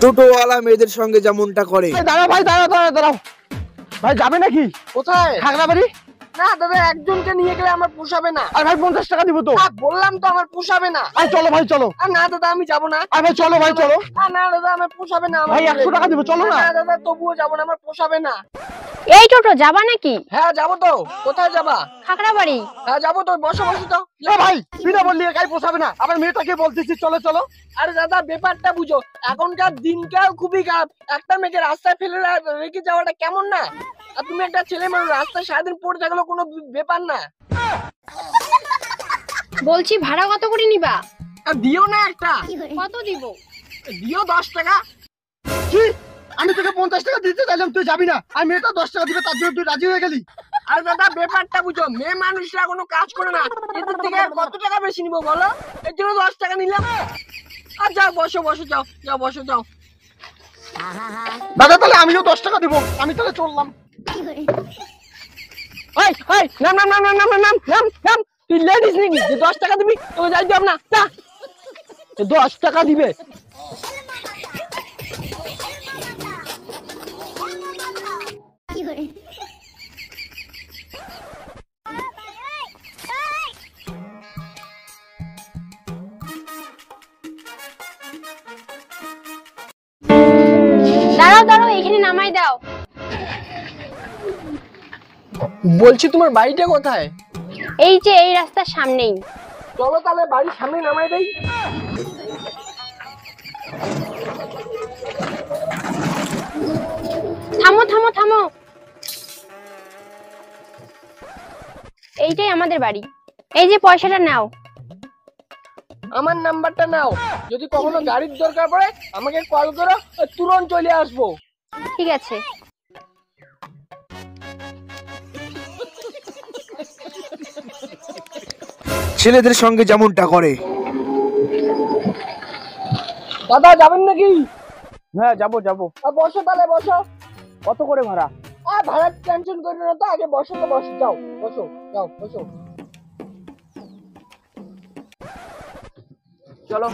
টোটোওয়ালা মেয়েদের সঙ্গে যেমনটা করে। দাঁড়াও ভাই, দাঁড়াও ভাই, যাবে নাকি? কোথায়? খাগড়াবাড়ি। না দাদা, একজনকে নিয়ে গেলে আমার পোষাবে না। আর ভাই 50 টাকা দিব তো। বললাম তো আমার পোষাবে না। চলো ভাই চলো। না দাদা, আমি যাবো না। ভাই চলো ভাই চলো। না দাদা, আমার পোষাবে না। ভাই 100 টাকা দিব, চলো না। না দাদা, তবুও যাবো না, আমার পোষাবে না। এই টোটো যাবা নাকি? হ্যাঁ যাবো তো। কোথায় যাবা? খাগড়াবাড়ি। হ্যাঁ যাবো তো, বসো তো। ভাই বিনা বললি একাই পোষাবে না, আবার মেয়েটাকে বলতেছি চলো চলো। আরে দাদা, ব্যাপারটা বুঝো, এখনকার দিনকাল খুবই খারাপ। একটা মেয়েকে রাস্তায় ফেলে রেখে যাওয়াটা কেমন না? আর তুমি একটা ছেলে মানুষ, রাস্তায় সারাদিন পড়ে থাকলেও কোনো ব্যাপার না। বলছি ভাড়া কত করে নিবা? দিও না একটা। কত দিব? দিও 10 টাকা। কি? আমি তোকে 50 টাকা দিতে চাইলাম, তুই যাবি না, আর মেয়েটা 10 টাকা দিবে, তার জন্য তুই রাজি হয়ে গেলি? আরে দাদা, ব্যাপারটা বুঝো, মেয়ে মানুষরা কোনো কাজ করে না, এদের থেকে কত টাকা বেশি নিবো বলো? এর জন্য 10 টাকা নিলাম। আর যাও, বসো যাও। দাদা তাহলে আমিও 10 টাকা দিব, আমি তাহলে চললাম। নাম। তুই লেডিস নাকি যে 10 টাকা দিবি? তোকে যাই যাব না। 10 টাকা দিবে। দাঁড়াও এখানে নামাই দাও। বলছি তোমার বাড়িটা কোথায়? এই যে এই রাস্তার সামনেই। চলো তাহলে বাড়ির সামনে নামাই দেই। থামো। এইটাই আমাদের বাড়ি। এই যে পয়সাটা নাও। আমার নাম্বারটা নাও, যদি কখনো গাড়ির দরকার পড়ে আমাকে কল করো, তুরন্ত চলে আসবো। ঠিক আছে। ছেলেদের সঙ্গে যেমনটা করে। দাদা যাবেন নাকি? হ্যাঁ যাবো। বসো তাহলে, বসো। কত করে ভাড়া? ভাড়া টেনশন করো না তো, আগে বসো। যাও বসো। চলো।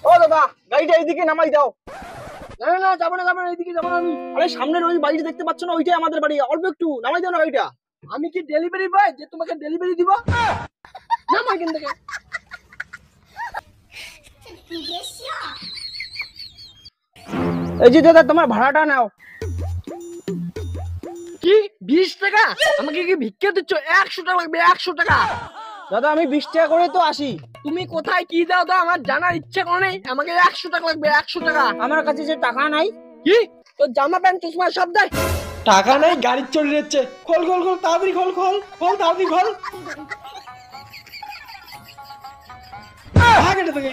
ও দাদা গাড়িটা এইদিকে নামাই দাও। না, যাবো না, এইদিকে যাবো না আমি। আরে সামনের ওই বাড়িটা দেখতে পাচ্ছ না, ওইটাই আমাদের বাড়ি, অল্প একটু নামাই দাও না গাড়িটা। আমি কি ডেলিভারি বয় যে তোমাকে ডেলিভারি দিব? নামা এখান থেকে। এই যে দাদা তোমার ভাড়াটা নাও। কি 20 টাকা? আমাকে কি ভিক্ষা দিচ্ছ? 100 টাকা লাগবে, 100 টাকা। দাদা আমি 20 টাকা করে তো আসি। তুমি কোথায় কি দাও তো আমার জানার ইচ্ছা করে নেই। আমাকে 100 টাকা লাগবে, 100 টাকা। আমার কাছে যে টাকা নাই। কি? তোর জামা প্যান্ট চশমা সব দেয়? টাকা নাই, গাড়ি চলে যাচ্ছে। খোল তাড়াতাড়ি খোল তাড়াতাড়ি খোল। ভাগ এটা থেকে।